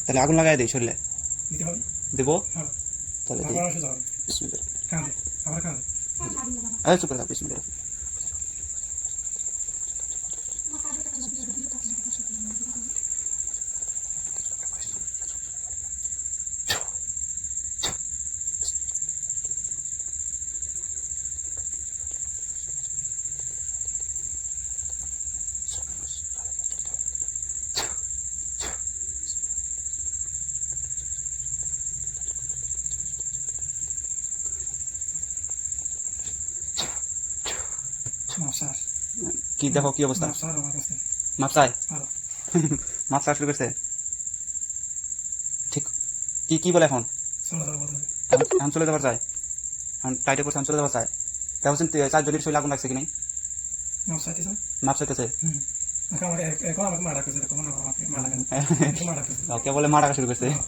তাহলে আগুন লাগাই দেই শরীরে দিতে হবে। দেবো হ্যাঁ, তাহলে দিই তারপর সোজা হবে। বিসমিল্লাহ কাঁদে, আবার কাঁদে। আরে চুপ করে থাক বিসমিল্লাহ মাপসার, কি দেখো কি অবস্থা মাপসার আমার কাছে। মাপ চাই ভালো। মাপ চা শুরু করছে ঠিক কি কি বলে এখন চলে যাবো বলতেছে। এখন চলে যাবার চাই এখন টাইটে করছে এখন চলে যাবার চাই তা বলছেন 4 জনের শরীরে আগুন লাগছে কি নাই মাপসাইতেছেন? মাপ চাইতেছে হুম। এখন আমাকে এখন আমাকে মারা করছে, তখন আমাকে মারা কেন? মারা করছে। কে বলে মারা শুরু করছে হ্যাঁ।